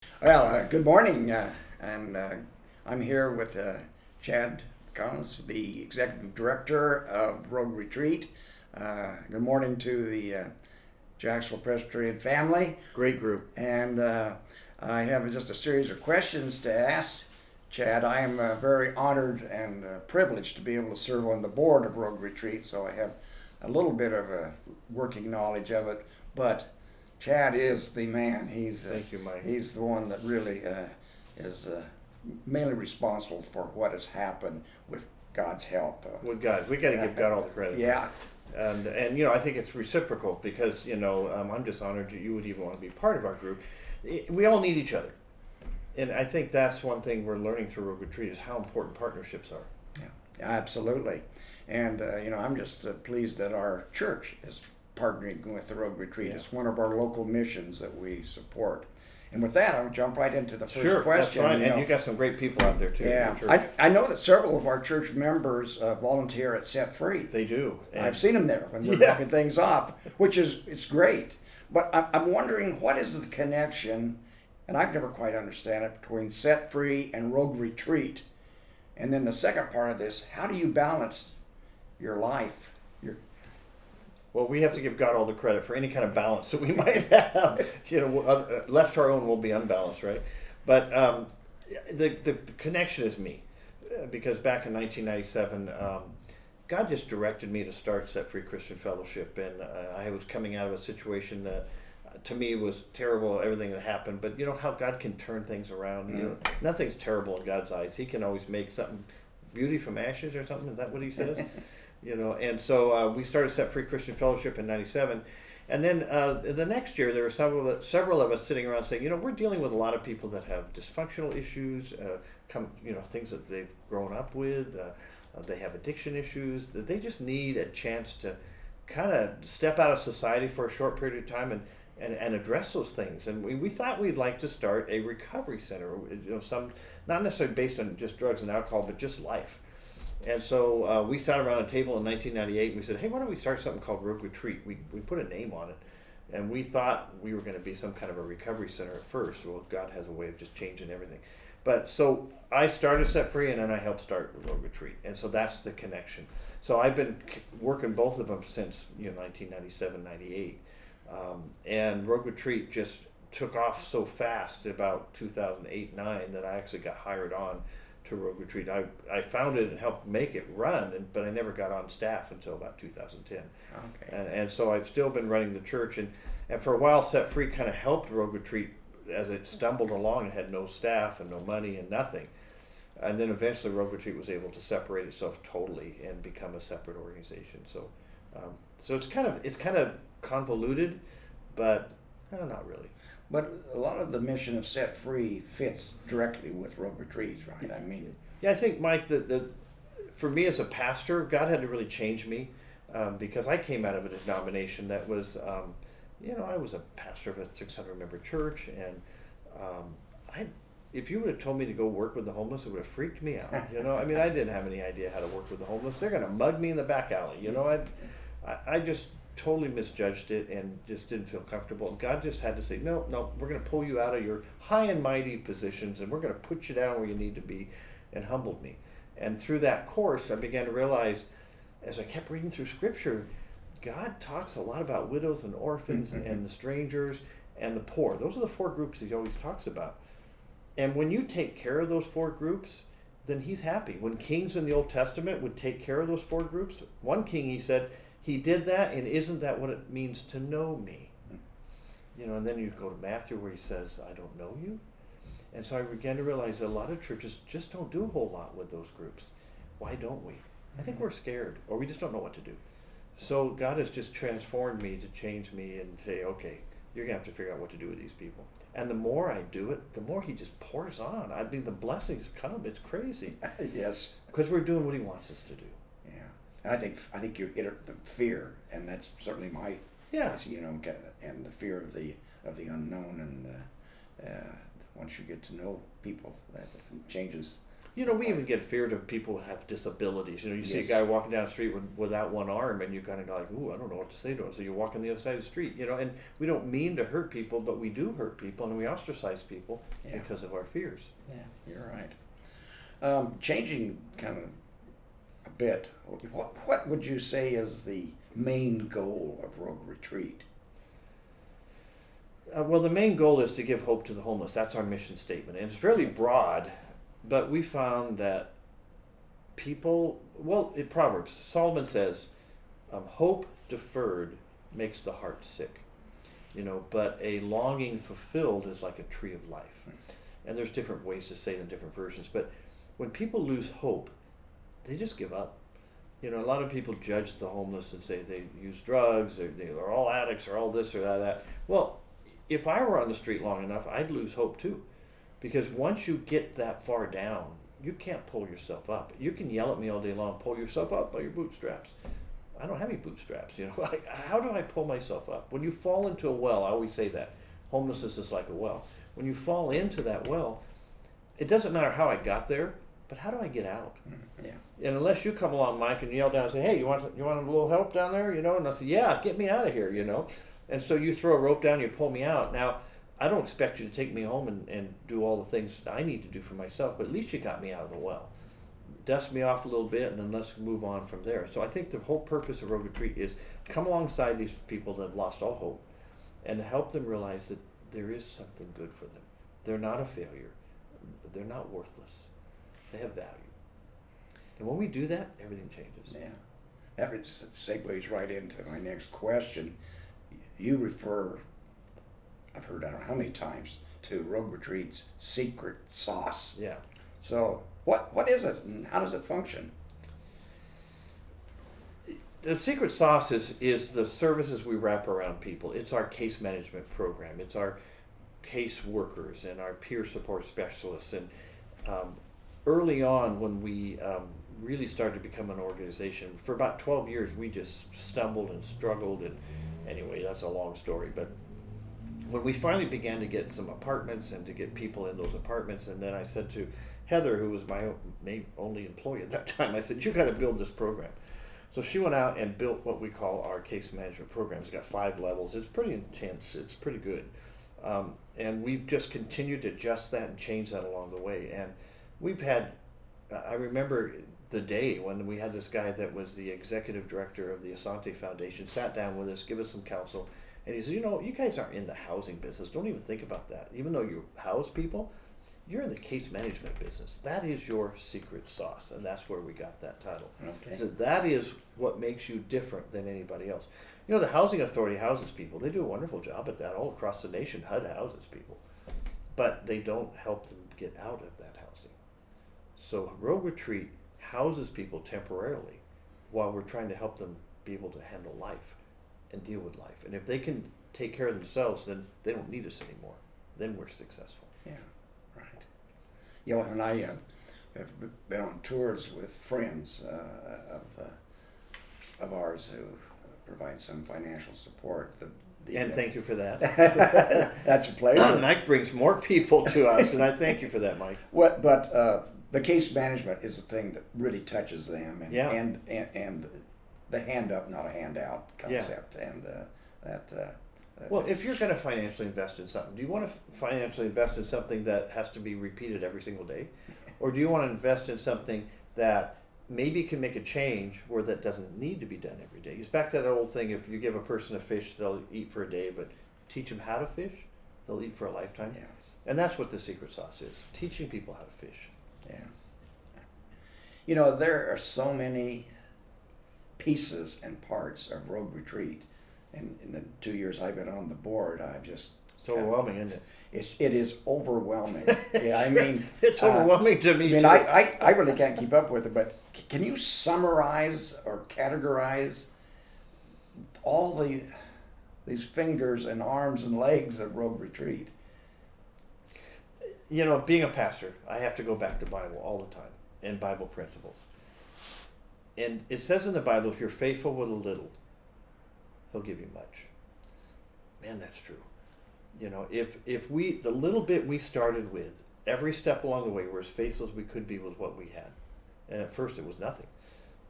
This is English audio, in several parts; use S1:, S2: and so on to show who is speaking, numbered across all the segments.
S1: Good morning, and I'm here with Chad Collins, the Executive Director of Rogue Retreat. Good morning to the Jacksonville Presbyterian family.
S2: Great group.
S1: And I have just a series of questions to ask Chad. I am very honored and privileged to be able to serve on the board of Rogue Retreat, so I have a little bit of a working knowledge of it, but Chad is the man.
S2: Thank you, Mike.
S1: He's the one that really is mainly responsible for what has happened with God's help.
S2: With God, we got to give God all the credit.
S1: Yeah.
S2: And I think it's reciprocal because I'm just honored that you would even want to be part of our group. We all need each other, and I think that's one thing we're learning through Rogue Retreat is how important partnerships are.
S1: Yeah, absolutely. And I'm just pleased that our church is partnering with the Rogue Retreat.
S2: Yeah.
S1: It's one of our local missions that we support. And with that, I'll jump right into the first
S2: Sure,
S1: question.
S2: that's fine. And you got some great people out there too.
S1: Yeah,
S2: in your church.
S1: I know that several of our church members volunteer at Set Free.
S2: They do. And
S1: I've seen them there when we're
S2: Yeah.
S1: knocking things off, it's great. But I'm wondering, what is the connection, and I've never quite understand it, between Set Free and Rogue Retreat? And then the second part of this, how do you balance your life?
S2: Well, we have to give God all the credit for any kind of balance that we might have. Left to our own, we'll be unbalanced, right? But the connection is me, because back in 1997, God just directed me to start Set Free Christian Fellowship, and I was coming out of a situation that, to me, was terrible. Everything that happened, but you know how God can turn things around.
S1: Mm.
S2: Nothing's terrible in God's eyes. He can always make something beauty from ashes or something. Is that what He says? And so we started Set Free Christian Fellowship in '97, and then the next year there were several of us sitting around saying, we're dealing with a lot of people that have dysfunctional issues, things that they've grown up with, they have addiction issues, that they just need a chance to kind of step out of society for a short period of time and address those things. And we thought we'd like to start a recovery center, some not necessarily based on just drugs and alcohol, but just life. And so we sat around a table in 1998 and we said, hey, why don't we start something called Rogue Retreat? We put a name on it, and we thought we were going to be some kind of a recovery center at first. Well, God has a way of just changing everything. But so I started Set Free, and then I helped start Rogue Retreat. And so that's the connection. So I've been working both of them since 1997, 98. And Rogue Retreat just took off so fast about 2008, 9 that I actually got hired on to Rogue Retreat. I founded and helped make it run, but I never got on staff until about 2010.
S1: Okay.
S2: And so I've still been running the church, and for a while Set Free kind of helped Rogue Retreat as it stumbled along and had no staff and no money and nothing. And then eventually Rogue Retreat was able to separate itself totally and become a separate organization. So it's kind of convoluted, but not really.
S1: But a lot of the mission of Set Free fits directly with Rogue Retreat, right? I mean,
S2: yeah, I think, Mike, for me as a pastor, God had to really change me because I came out of a denomination that was, I was a pastor of a 600-member church, and if you would have told me to go work with the homeless, it would have freaked me out. I didn't have any idea how to work with the homeless. They're going to mug me in the back alley. I just totally misjudged it and just didn't feel comfortable. And God just had to say, no, we're going to pull you out of your high and mighty positions, and we're going to put you down where you need to be, and humbled me. And through that course, I began to realize, as I kept reading through Scripture, God talks a lot about widows and orphans and the strangers and the poor. Those are the four groups He always talks about. And when you take care of those four groups, then He's happy. When kings in the Old Testament would take care of those four groups, one king, he said, He did that, and isn't that what it means to know me? And then you go to Matthew where He says, I don't know you. And so I began to realize that a lot of churches just don't do a whole lot with those groups. Why don't we? I think we're scared, or we just don't know what to do. So God has just transformed me to change me and say, okay, you're going to have to figure out what to do with these people. And the more I do it, the more He just pours on. The blessings come. It's crazy.
S1: Yes.
S2: Because we're doing what He wants us to do.
S1: And I think you hit the fear, and that's certainly my, and the fear of the unknown, and once you get to know people, that changes.
S2: You know, we even get feared of people who have disabilities. You know, you see a guy walking down the street without one arm, and you kind of go like, ooh, I don't know what to say to him. So you walk on the other side of the street, you know, and we don't mean to hurt people, but we do hurt people, and we ostracize people because of our fears.
S1: Yeah, you're right. Changing kind of a bit, what would you say is the main goal of Rogue Retreat?
S2: Well, the main goal is to give hope to the homeless. That's our mission statement. And it's fairly broad, but we found that people, well, in Proverbs, Solomon says, hope deferred makes the heart sick. You know, but a longing fulfilled is like a tree of life. And there's different ways to say it in different versions. But when people lose hope, they just give up. You know, a lot of people judge the homeless and say they use drugs, they're all addicts, or all this or that. Well, if I were on the street long enough, I'd lose hope too. Because once you get that far down, you can't pull yourself up. You can yell at me all day long, pull yourself up by your bootstraps. I don't have any bootstraps, you know. How do I pull myself up? When you fall into a well, I always say that. Homelessness is like a well. When you fall into that well, it doesn't matter how I got there, but how do I get out?
S1: Yeah.
S2: And unless you come along, Mike, and yell down and say, hey, you want a little help down there, you know? And I say, yeah, get me out of here, you know? And so you throw a rope down, you pull me out. Now, I don't expect you to take me home and do all the things that I need to do for myself, but at least you got me out of the well. Dust me off a little bit, and then let's move on from there. So I think the whole purpose of Rogue Retreat is come alongside these people that have lost all hope and help them realize that there is something good for them. They're not a failure. They're not worthless. They have value. And when we do that, everything changes.
S1: Yeah. That segues right into my next question. You refer, I've heard I don't know how many times, to Rogue Retreat's secret sauce.
S2: Yeah.
S1: So what is it and how does it function?
S2: The secret sauce is the services we wrap around people. It's our case management program. It's our case workers and our peer support specialists. And early on, when we really started to become an organization, for about 12 years, we just stumbled and struggled. And anyway, that's a long story. But when we finally began to get some apartments and to get people in those apartments, and then I said to Heather, who was my only employee at that time, I said, you got to build this program. So she went out and built what we call our case management program. It's got 5 levels. It's pretty intense. It's pretty good. And we've just continued to adjust that and change that along the way. And we've had, I remember the day when we had this guy that was the executive director of the Asante Foundation, sat down with us, give us some counsel. And he said, you know, you guys aren't in the housing business. Don't even think about that. Even though you house people, you're in the case management business. That is your secret sauce, and that's where we got that title.
S1: Okay.
S2: So that is what makes you different than anybody else. You know, the Housing Authority houses people. They do a wonderful job at that all across the nation. HUD houses people. But they don't help them get out of that housing. So Rogue Retreat houses people temporarily while we're trying to help them be able to handle life and deal with life. And if they can take care of themselves, then they don't need us anymore. Then we're successful.
S1: Yeah. You know, and I have been on tours with friends of ours who provide some financial support.
S2: And thank you for that.
S1: That's a pleasure.
S2: Mike brings more people to us, and I thank you for that, Mike.
S1: But the case management is a thing that really touches them, and the hand up, not a handout concept, and that.
S2: Well, if you're going to financially invest in something, do you want to financially invest in something that has to be repeated every single day? Or do you want to invest in something that maybe can make a change where that doesn't need to be done every day? It's back to that old thing, if you give a person a fish, they'll eat for a day, but teach them how to fish, they'll eat for a lifetime.
S1: Yeah.
S2: And that's what the secret sauce is, teaching people how to fish.
S1: Yeah. You know, there are so many pieces and parts of Rogue Retreat. And in the 2 years I've been on the board, I've just...
S2: It's overwhelming, isn't
S1: it? It is overwhelming. Yeah, I mean...
S2: It's overwhelming to me,
S1: I mean,
S2: too.
S1: I really can't keep up with it, but can you summarize or categorize all these fingers and arms and legs of Rogue Retreat?
S2: You know, being a pastor, I have to go back to Bible all the time and Bible principles. And it says in the Bible, if you're faithful with a little, He'll give you much. Man, that's true. You know, if we, the little bit we started with, every step along the way, we're as faithful as we could be with what we had. And at first it was nothing,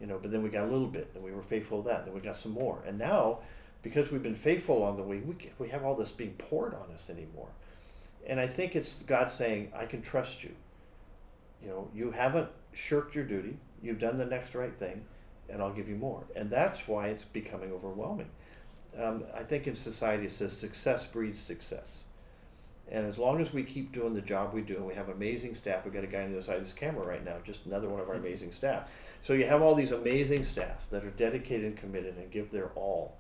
S2: you know, but then we got a little bit, and we were faithful to that, then we got some more. And now, because we've been faithful along the way, we have all this being poured on us anymore. And I think it's God saying, I can trust you. You know, you haven't shirked your duty, you've done the next right thing, and I'll give you more. And that's why it's becoming overwhelming. I think in society it says success breeds success. And as long as we keep doing the job we do, and we have amazing staff, we've got a guy on the other side of this camera right now, just another one of our amazing staff. So you have all these amazing staff that are dedicated and committed and give their all.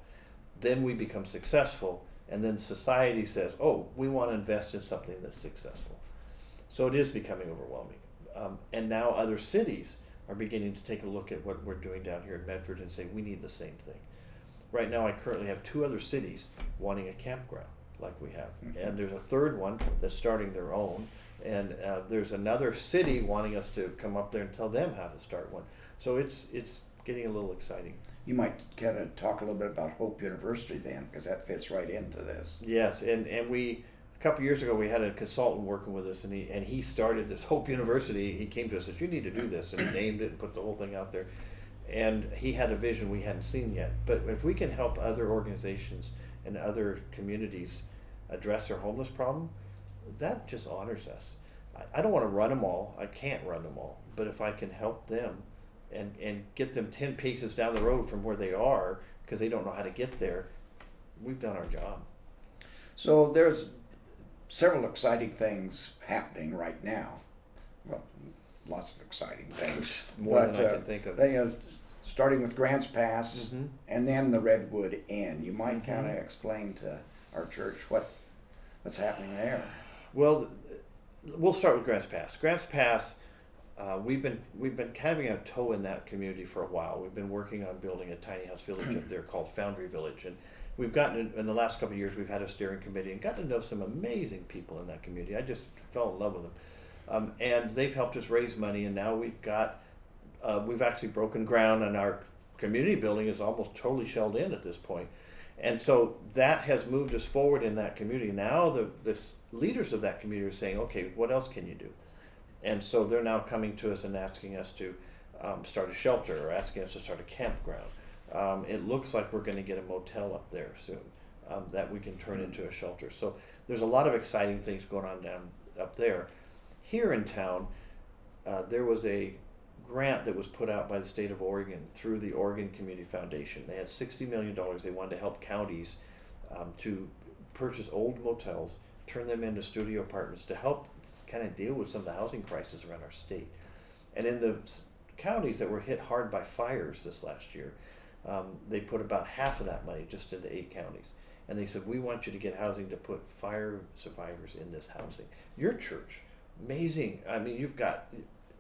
S2: Then we become successful, and then society says, oh, we want to invest in something that's successful. So it is becoming overwhelming. And now other cities are beginning to take a look at what we're doing down here in Medford and say, we need the same thing. Right now I currently have 2 other cities wanting a campground like we have. And there's a third one that's starting their own. And there's another city wanting us to come up there and tell them how to start one. So it's getting a little exciting.
S1: You might kind of talk a little bit about Hope University then, because that fits right into this.
S2: Yes, and we, a couple of years ago, we had a consultant working with us, and he started this Hope University. He came to us and said, you need to do this, and he named it and put the whole thing out there. And he had a vision we hadn't seen yet. But if we can help other organizations and other communities address their homeless problem, that just honors us. I don't want to run them all. I can't run them all. But if I can help them and get them 10 paces down the road from where they are because they don't know how to get there, we've done our job.
S1: So there's several exciting things happening right now. Well, lots of exciting things.
S2: More than I can think of.
S1: You know, starting with Grants Pass and then the Redwood Inn. You might kind of explain to our church what's happening there.
S2: Well, we'll start with Grants Pass. Grants Pass, we've been having a toe in that community for a while. We've been working on building a tiny house village up there called Foundry Village, and we've gotten in the last couple of years. We've had a steering committee and got to know some amazing people in that community. I just fell in love with them, and they've helped us raise money. And now we've actually broken ground, and our community building is almost totally shelled in at this point. And so that has moved us forward in that community. Now the leaders of that community are saying, okay, what else can you do? And so they're now coming to us and asking us to start a shelter or asking us to start a campground. It looks like we're going to get a motel up there soon that we can turn into a shelter. So there's a lot of exciting things going on up there. Here in town, there was a grant that was put out by the state of Oregon through the Oregon Community Foundation. They had $60 million. They wanted to help counties to purchase old motels, turn them into studio apartments to help kind of deal with some of the housing crisis around our state. And in the counties that were hit hard by fires this last year, they put about half of that money just into 8 counties. And they said, we want you to get housing to put fire survivors in this housing. Your church, amazing. I mean, you've got,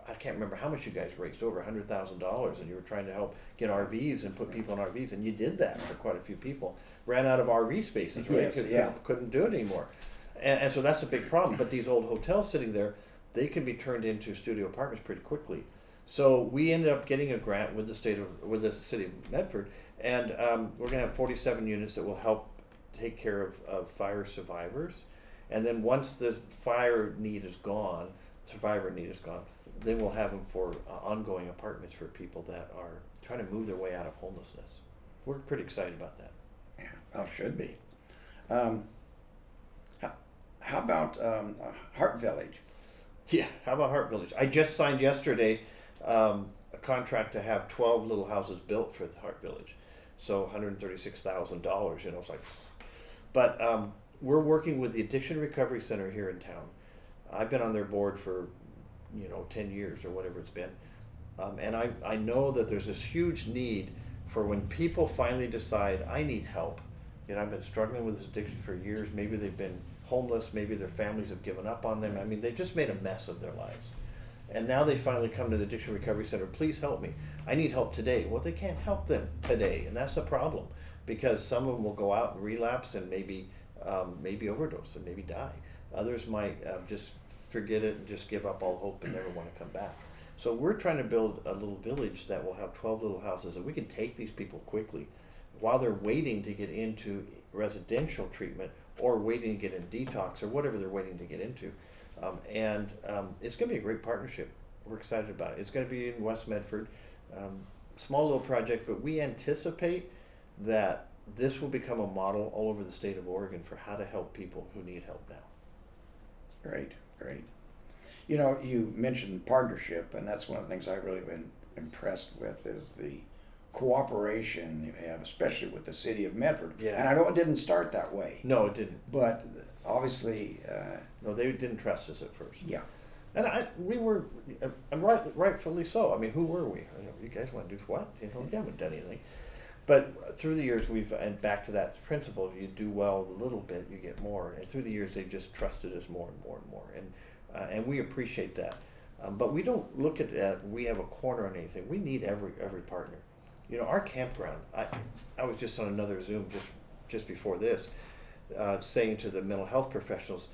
S2: I can't remember how much you guys raised, over $100,000, and you were trying to help get RVs and put people in RVs, and you did that for quite a few people. Ran out of RV spaces, right?
S1: Yes,
S2: couldn't do it anymore. And so that's a big problem. But these old hotels sitting there, they can be turned into studio apartments pretty quickly. So we ended up getting a grant with the city of Medford, and we're going to have 47 units that will help take care of fire survivors. And then once the survivor need is gone, then we'll have them for ongoing apartments for people that are trying to move their way out of homelessness. We're pretty excited about that.
S1: Yeah, well, should be. How about Heart Village?
S2: Yeah, how about Heart Village? I just signed yesterday a contract to have 12 little houses built for the Heart Village. So $136,000, you know, it's like, but we're working with the Addiction Recovery Center here in town. I've been on their board for 10 years or whatever it's been. And I know that there's this huge need for when people finally decide, I need help. I've been struggling with this addiction for years. Maybe they've been homeless. Maybe their families have given up on them. I mean, they've just made a mess of their lives. And now they finally come to the Addiction Recovery Center, please help me. I need help today. Well, they can't help them today. And that's the problem, because some of them will go out and relapse and maybe overdose and maybe die. Others might just forget it and just give up all hope and never want to come back. So we're trying to build a little village that will have 12 little houses, and we can take these people quickly while they're waiting to get into residential treatment or waiting to get in detox or whatever they're waiting to get into. It's going to be a great partnership. We're excited about it. It's going to be in West Medford. Small little project, but we anticipate that this will become a model all over the state of Oregon for how to help people who need help now.
S1: Great, great. You know, you mentioned partnership, and that's one of the things I've really been impressed with is the cooperation you have, especially with the city of Medford.
S2: Yeah.
S1: And I know it didn't start that way.
S2: No, it didn't.
S1: But obviously,
S2: No, they didn't trust us at first.
S1: yeah.
S2: And we were, and rightfully so. I mean, who were we? You guys want to do what? You haven't done anything. But through the years, and back to that principle, if you do well a little bit, you get more. And through the years, they've just trusted us more and more and more. And we appreciate that. But we don't look at that, we have a corner on anything. We need every partner. You know, our campground, I was just on another Zoom just before this, saying to the mental health professionals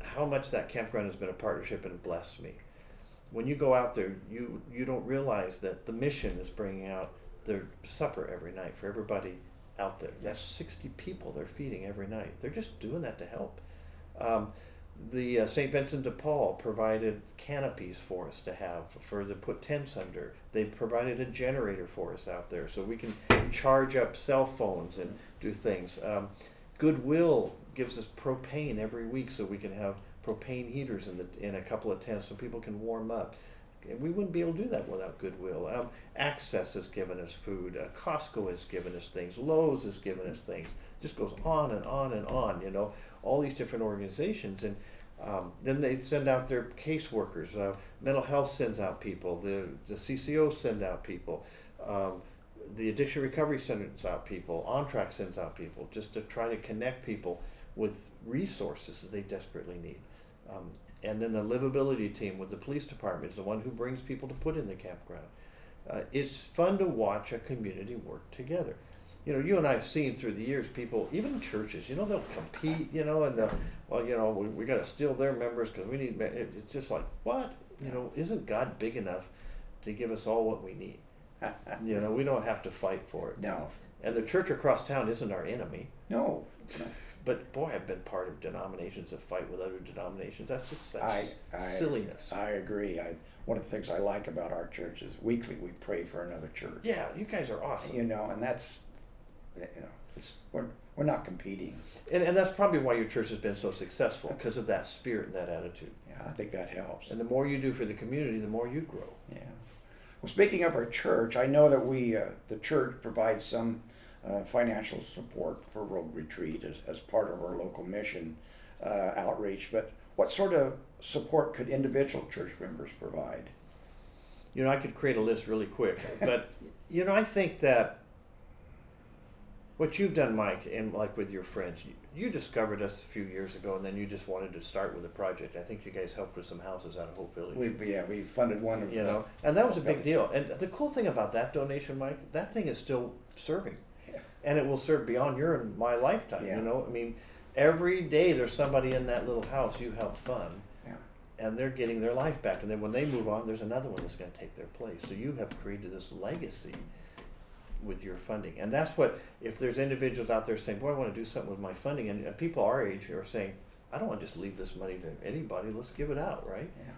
S2: how much that campground has been a partnership and blessed me. When you go out there, you don't realize that the mission is bringing out their supper every night for everybody out there. That's 60 people they're feeding every night. They're just doing that to help. The St. Vincent de Paul provided canopies for us to have to put tents under. They provided a generator for us out there so we can charge up cell phones and do things. Goodwill gives us propane every week so we can have propane heaters in a couple of tents so people can warm up. We wouldn't be able to do that without Goodwill. Access has given us food. Costco has given us things. Lowe's has given us things. It just goes on and on and on, you know, all these different organizations. And then they send out their caseworkers. Mental health sends out people. The CCO send out people. The Addiction Recovery sends out people. OnTrack sends out people just to try to connect people with resources that they desperately need. And then the livability team with the police department is the one who brings people to put in the campground. It's fun to watch a community work together. You know, you and I have seen through the years people, even churches, you know, they'll compete, you know, and well, you know, we got to steal their members because we need, it's just like, what? You know, isn't God big enough to give us all what we need? You know, we don't have to fight for it.
S1: No.
S2: And the church across town isn't our enemy.
S1: No.
S2: But boy, I've been part of denominations that fight with other denominations. That's just silliness.
S1: I agree. One of the things I like about our church is weekly we pray for another church.
S2: Yeah, you guys are awesome.
S1: You know, and that's, you know, we're not competing.
S2: And that's probably why your church has been so successful, because of that spirit and that attitude.
S1: Yeah, I think that helps.
S2: And the more you do for the community, the more you grow.
S1: Yeah. Well, speaking of our church, I know that the church provides some financial support for Rogue Retreat as part of our local mission outreach, but what sort of support could individual church members provide?
S2: You know, I could create a list really quick, but you know, I think that what you've done, Mike, and like with your friends, you discovered us a few years ago, and then you just wanted to start with a project. I think you guys helped with some houses out of Hope Village.
S1: We funded one of,
S2: you know, and that was a big deal. And the cool thing about that donation, Mike, that thing is still serving. And it will serve beyond your and my lifetime.
S1: Yeah.
S2: You know, I mean, every day there's somebody in that little house you helped fund, and they're getting their life back. And then when they move on, there's another one that's going to take their place. So you have created this legacy with your funding. And that's what, if there's individuals out there saying, boy, I want to do something with my funding, and people our age are saying, I don't want to just leave this money to anybody, let's give it out, right?
S1: Yeah.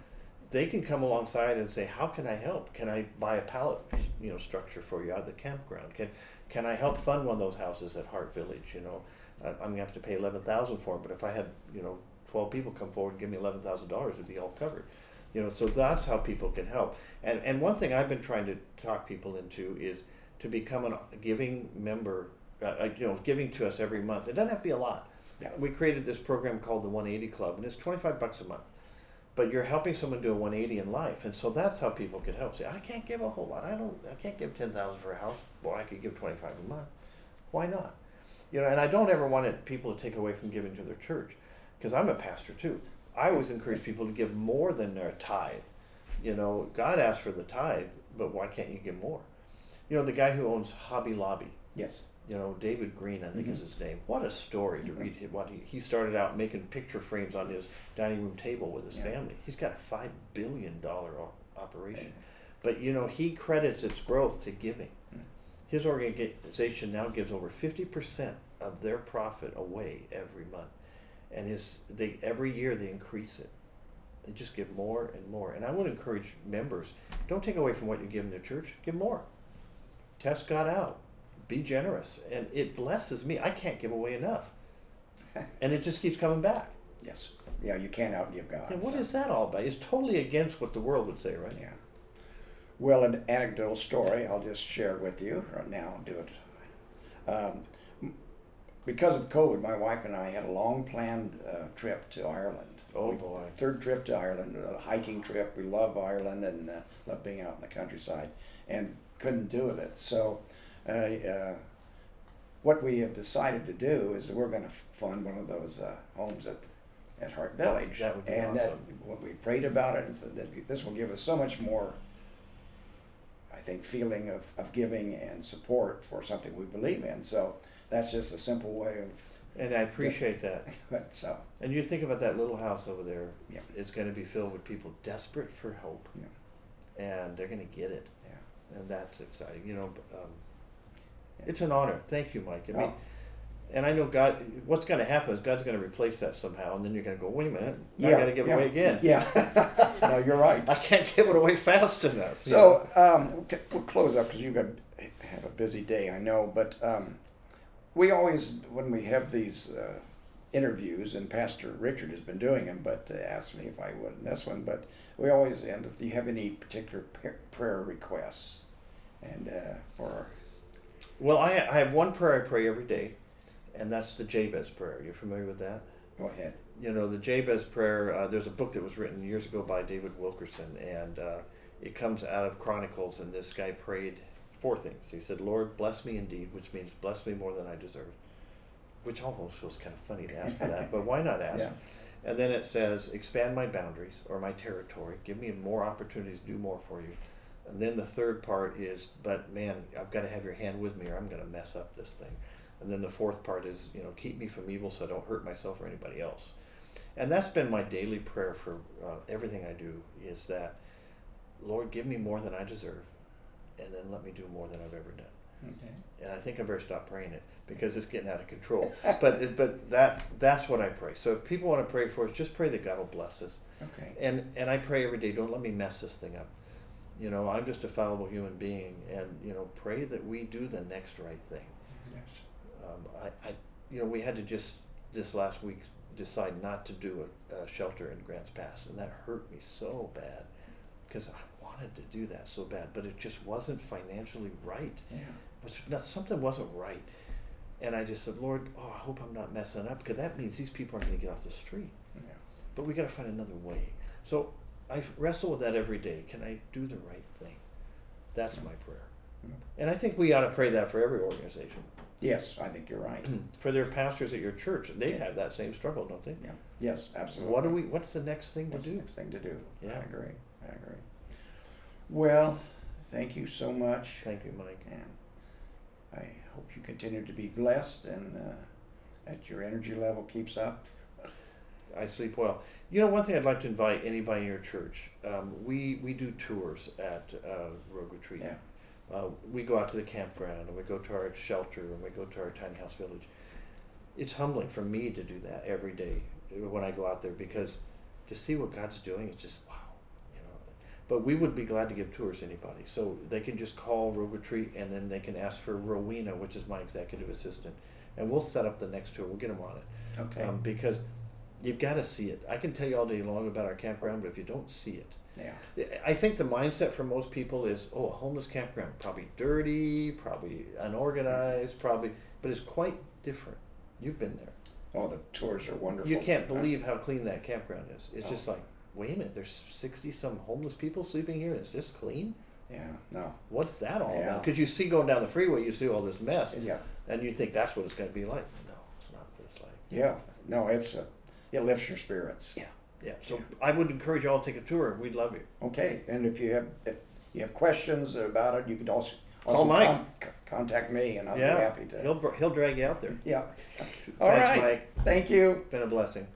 S2: They can come alongside and say, how can I help? Can I buy a pallet, you know, structure for you out of the campground? Can I help fund one of those houses at Hart Village? You know, I'm gonna have to pay $11,000 for it, but if I had, you know, 12 people come forward and give me $11,000, it'd be all covered. You know, so that's how people can help. And one thing I've been trying to talk people into is to become a giving member, you know, giving to us every month. It doesn't have to be a lot.
S1: Yeah. We
S2: created this program called the 180 Club, and it's $25 a month. But you're helping someone do a 180 in life, and so that's how people can help. Say, I can't give a whole lot. I can't give $10,000 for a house. Well, I could give $25 a month. Why not? You know, and I don't ever want people to take away from giving to their church, because I'm a pastor too. I always encourage people to give more than their tithe. You know, God asked for the tithe, but why can't you give more? You know, the guy who owns Hobby Lobby.
S1: Yes.
S2: You know, David Green, I think is his name. What a story to read. What he started out making picture frames on his dining room table with his family. He's got a $5 billion operation. But, you know, he credits its growth to giving. His organization now gives over 50% of their profit away every month. and every year they increase it. They just give more and more. And I would encourage members, don't take away from what you give in the church, give more. Test God out. Be generous. And it blesses me. I can't give away enough. And it just keeps coming back.
S1: Yes. Yeah, you can't outgive God.
S2: And what is that all about? It's totally against what the world would say, right?
S1: Yeah. Well, an anecdotal story, I'll just share it with you right now. I'll do it. Because of COVID, my wife and I had a long planned trip to Ireland.
S2: Oh, boy.
S1: Third trip to Ireland, a hiking trip. We love Ireland and love being out in the countryside, and couldn't do it. So what we have decided to do is we're going to fund one of those homes at Heart Village.
S2: That would be
S1: and
S2: awesome.
S1: What we prayed about it and said that this will give us so much more, I think, feeling of giving and support for something we believe in. So that's just a simple way of.
S2: And I appreciate that.
S1: So.
S2: And you think about that little house over there.
S1: Yeah.
S2: It's going to be filled with people desperate for hope.
S1: Yeah.
S2: And they're going to get it.
S1: Yeah.
S2: And that's exciting. It's an honor. Thank you, Mike. I mean,
S1: Oh.
S2: and I know God, what's going to happen is God's going to replace that somehow. And then you're going to go, wait a minute, I
S1: Yeah,
S2: got to give it away again.
S1: Yeah. No, you're right.
S2: I can't give it away fast enough.
S1: So we'll close up because you've got have a busy day, I know. But we always, when we have these interviews, and Pastor Richard has been doing them, but asked me if I would in this one. But we always end if you have any particular prayer requests, and for.
S2: Well, I have one prayer I pray every day, and that's the Jabez prayer. Are you familiar with that?
S1: Go ahead.
S2: The Jabez prayer, there's a book that was written years ago by David Wilkerson, and it comes out of Chronicles, and this guy prayed 4 things. He said, Lord, bless me indeed, which means bless me more than I deserve, which almost feels kind of funny to ask for that, but why not ask?
S1: Yeah.
S2: And then it says, expand my boundaries or my territory, give me more opportunities to do more for you. And then the third part is, but man, I've got to have your hand with me or I'm going to mess up this thing. And then the fourth part is, keep me from evil so I don't hurt myself or anybody else. And that's been my daily prayer for everything I do, is that, Lord, give me more than I deserve, and then let me do more than I've ever done.
S1: Okay.
S2: And I think I better stop praying it because it's getting out of control. But that's what I pray. So if people want to pray for us, just pray that God will bless us.
S1: Okay.
S2: And I pray every day, don't let me mess this thing up. I'm just a fallible human being, and pray that we do the next right thing.
S1: Yes.
S2: We had to just this last week decide not to do a shelter in Grants Pass, and that hurt me so bad because I wanted to do that so bad, but it just wasn't financially right.
S1: Yeah.
S2: Something wasn't right, and I just said, Lord, I hope I'm not messing up, because that means these people aren't going to get off the street.
S1: Yeah.
S2: But we got to find another way. So I wrestle with that every day. Can I do the right thing? That's my prayer. And I think we ought to pray that for every organization.
S1: Yes, I think you're right.
S2: For their pastors at your church, they have that same struggle, don't they?
S1: Yeah. Yes, absolutely.
S2: What's the next thing
S1: What's
S2: to
S1: the
S2: do?
S1: next thing to do?
S2: Yeah.
S1: I agree. Well, thank you so much.
S2: Thank you, Mike.
S1: And I hope you continue to be blessed and that your energy level keeps up.
S2: I sleep well. One thing I'd like to invite anybody in your church, we do tours at Road Retreat.
S1: Yeah.
S2: We go out to the campground, and we go to our shelter, and we go to our tiny house village. It's humbling for me to do that every day when I go out there, because to see what God's doing is just wow. But we would be glad to give tours to anybody. So they can just call Road Retreat, and then they can ask for Rowena, which is my executive assistant, and we'll set up the next tour. We'll get them on it.
S1: Okay.
S2: Because you've got to see it. I can tell you all day long about our campground, but if you don't see it,
S1: Yeah.
S2: I think the mindset for most people is, a homeless campground, probably dirty, probably unorganized, but it's quite different. You've been there.
S1: Oh, the tours are wonderful.
S2: You can't believe how clean that campground is. It's
S1: Oh.
S2: just like, wait a minute, there's 60-some homeless people sleeping here, and it's this clean?
S1: Yeah, no.
S2: What's that all
S1: Yeah.
S2: about? Because you see going down the freeway, you see all this mess,
S1: Yeah.
S2: and you think that's what it's going to be like. No, it's not what it's like.
S1: Yeah. No, it lifts your spirits.
S2: Yeah. So I would encourage you all to take a tour. We'd love you.
S1: Okay, and if you have questions about it, you could also
S2: Call Mike.
S1: Contact me, and I'll be happy to.
S2: He'll drag you out there.
S1: Yeah. All
S2: Thanks,
S1: right.
S2: Mike.
S1: Thank you.
S2: Been a blessing.